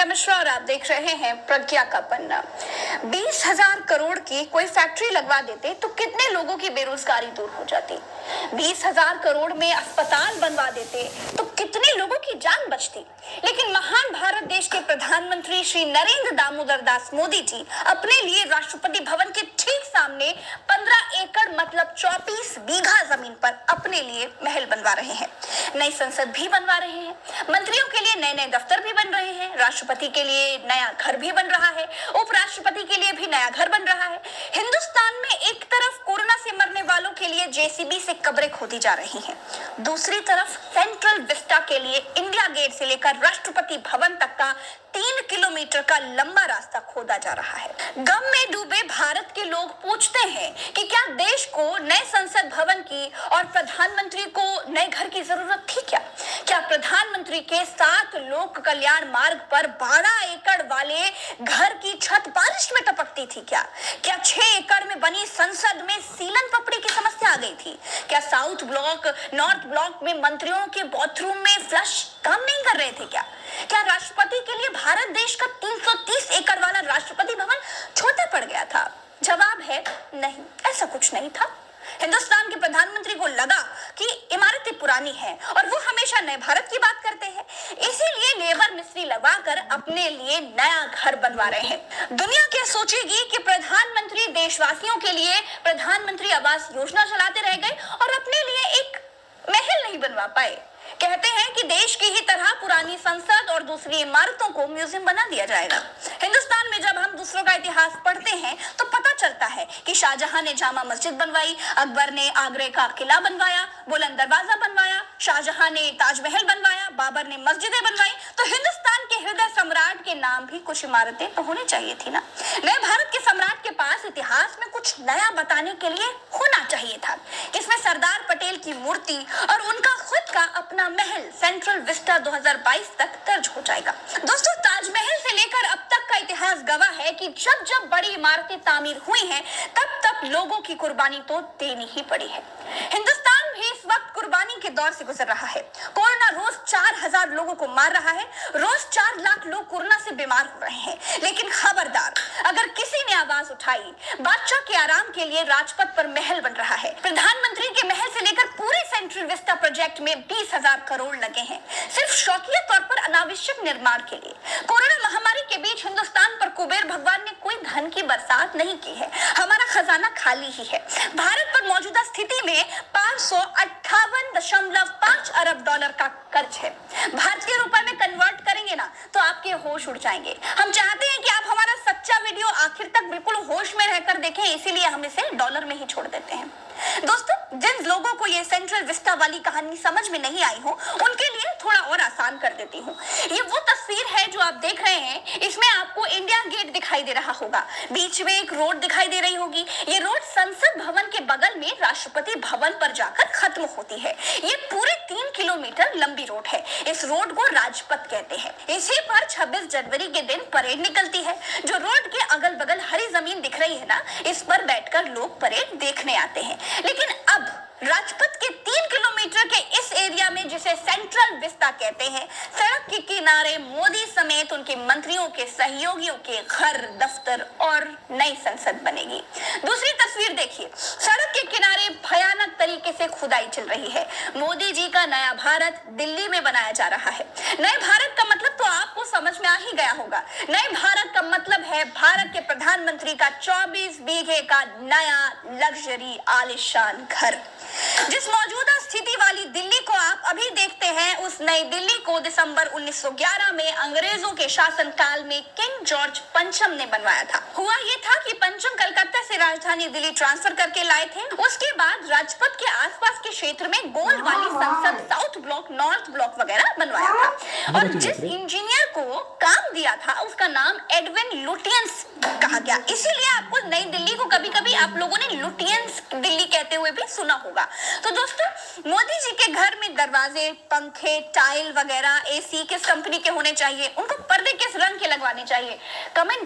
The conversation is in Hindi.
प्रज्ञा मिश्रा और आप देख रहे हैं प्रज्ञा का पन्ना। 20,000 करोड़ की कोई फैक्ट्री लगवा देते तो कितने लोगों की बेरोजगारी दूर हो जाती। 20,000 करोड़ में अस्पताल बनवा देते तो कितने लोगों की जान बचती। लेकिन महान भारत देश के प्रधानमंत्री श्री नरेंद्र दामोदर दास मोदी जी अपने लिए राष्ट्रपति भवन के ठीक सामने 15 एकड़ मतलब 24 बीघा जमीन पर अपने लिए महल बनवा रहे हैं, नई संसद भी बनवा रहे हैं, मंत्रियों के लिए नए नए दफ्तर भी बन रहे हैं, राष्ट्रपति के लिए नया घर भी बन रहा है, उपराष्ट्रपति के लिए भी नया घर बन रहा है। हिंदुस्तान में एक तरफ कोरोना से मरने वालों के लिए जेसीबी से कब्रें खोदी जा रही हैं, दूसरी तरफ सेंट्रल विस्टा के लिए इंडिया गेट से लेकर राष्ट्रपति भवन तक का 3 किलोमीटर का लंबा रास्ता खोदा जा रहा है। गम में डूबे भारत के लोग पूछते हैं कि क्या देश को नए संसद भवन की और प्रधानमंत्री को नए घर की जरूरत थी क्या? क्या प्रधानमंत्री के 7 लोक कल्याण मार्ग पर 12 एकड़ वाले घर की छत बारिश में टपकती थी क्या? क्या 6 एकड़ में बनी संसद में सीलन पपड़ी की समस्या आ गई थी? क्या साउथ ब्लॉक नॉर्थ ब्लॉक में मंत्रियों के बाथरूम में फ्लश काम नहीं कर रहे थे क्या? क्या राष्ट्रपति के लिए भारत देश का 330 एकड़ वाला राष्ट्रपति भवन छोटा पड़ गया था? जवाब है नहीं, ऐसा कुछ नहीं था। हिंदुस्तान के प्रधानमंत्री को लगा कि इमारतें पुरानी हैं और वो हमेशा नए भारत की बात करते हैं, इसीलिए लेबर मिस्त्री लगाकर अपने लिए नया घर बनवा रहे हैं। दुनिया क्या सोचेगी कि प्रधानमंत्री देशवासियों के लिए प्रधानमंत्री आवास योजना चलाते रह गए और अपने लिए एक महल नहीं बनवा पाए। कहते हैं कि देश की ही तरह पुरानी संसद और दूसरी इमारतों को म्यूजियम बना दिया जाएगा। हिंदुस्तान में जब हम दूसरों का इतिहास पढ़ते हैं तो पता चलता है कि शाहजहां ने जामा मस्जिद बनवाई, अकबर ने आगरे का किला बनवाया, बुलंद दरवाजा बनवाया, शाहजहां ने ताजमहल बनवाया, बाबर ने मस्जिदें बनवाई। तो हिंदुस्तान के हृदय सम्राट के नाम भी कुछ इमारतें तो होनी चाहिए थी ना। नए भारत के सम्राट के पास इतिहास में कुछ नया बताने के लिए होना चाहिए था। इसमें सरदार पटेल की मूर्ति और उनका खुद का अपना महल सेंट्रल विस्टा 2022 तक दर्ज हो जाएगा। दोस्तों, ताजमहल से लेकर अब तक का इतिहास गवाह है कि जब जब बड़ी इमारतें तामीर हुई हैं तब तब लोगों की कुर्बानी तो देनी ही पड़ी है। हिंदुस्तान भी इस वक्त कुर्बानी के दौर से गुजर रहा है। कोरोना रोज 4,000 लोगों को मार रहा है, रोज 4 लाख लोग कोरोना से बीमार हो रहे हैं। लेकिन खबरदार, अगर किसी ने आवाज उठाई, बादशाह के आराम के लिए राजपथ पर महल बन रहा है। प्रधानमंत्री के महल से लेकर पूरे सेंट्रल विस्टा प्रोजेक्ट में 20,000 करोड़ लगे हैं, सिर्फ शौकिया तौर पर अनावश्यक निर्माण के लिए। कोरोना महामारी के बीच हिंदुस्तान पर कुबेर भगवान ने कोई धन की बरसात नहीं की है। हमारा खजाना खाली ही है। भारत पर मौजूदा स्थिति में 558.5 अरब डॉलर का कर्ज है। भारतीय रुपए में कन्वर्ट करेंगे ना तो आपके होश उड़ जाएंगे। हम चाहते हैं कि आप हमारा सच्चा वीडियो आखिर तक बिल्कुल होश में रहकर देखें, इसीलिए हम इसे डॉलर में ही छोड़ देते हैं। दोस्तों, जिन लोगों को ये सेंट्रल विस्टा वाली कहानी समझ में नहीं आई हो उनके लिए थोड़ा और आसान कर देती हूँ। ये वो तस्वीर है जो आप देख रहे हैं। इसमें आपको इंडिया गेट दिखाई दे रहा होगा, बीच में एक रोड दिखाई दे रही होगी। ये रोड संसद भवन के बगल में राष्ट्रपति भवन पर जाकर खत्म होती है। ये पूरे 3 किलोमीटर लंबी रोड है। इस रोड को राजपथ कहते हैं। इसी पर 26 जनवरी के दिन परेड निकलती है। जो रोड के अगल बगल हरी जमीन दिख रही है ना, इस पर बैठकर लोग परेड देखने आते हैं। लेकिन अब राजपथ के 3 किलोमीटर के इस एरिया में, जिसे सेंट्रल विस्टा कहते हैं, सड़क के किनारे मोदी समेत उनके मंत्रियों के सहयोगियों के घर, दफ्तर और नई संसद बनेगी। दूसरी तस्वीर देखिए, सड़क के किनारे भयानक तरीके से खुदाई चल रही है। मोदी जी का नया भारत दिल्ली में बनाया जा रहा है। नए भारत का मतलब तो आपको समझ में आ ही गया होगा। नए भारत का मतलब है भारत के प्रधानमंत्री का 24 बीघे का नया लग्जरी आलीशान घर। जिस मौजूदा स्थिति वाली दिल्ली को आप अभी देखते हैं, उस नई दिल्ली को दिसंबर 1911 में अंग्रेजों के शासनकाल में किंग जॉर्ज पंचम ने बनवाया था। हुआ ये था कि पंचम कलकत्ता से राजधानी दिल्ली ट्रांसफर करके लाए थे। उसके बाद राजपथ के आसपास के क्षेत्र में गोल वाली संसद, साउथ ब्लॉक, नॉर्थ ब्लॉक वगैरह बनवाया था। और जिस इंजीनियर को काम दिया था उसका नाम एडविन लुटियंस कहा गया। इसीलिए आपको नई दिल्ली को कभी कभी आप लोगों ने लुटियंस दिल्ली कहते हुए भी सुना होगा। तो दोस्तों, मोदी जी के घर में दरवाजे, पंखे, टाइल वगैरह, एसी किस कंपनी के होने चाहिए, उनको पर्दे किस रंग के लगवाने चाहिए, कमेंट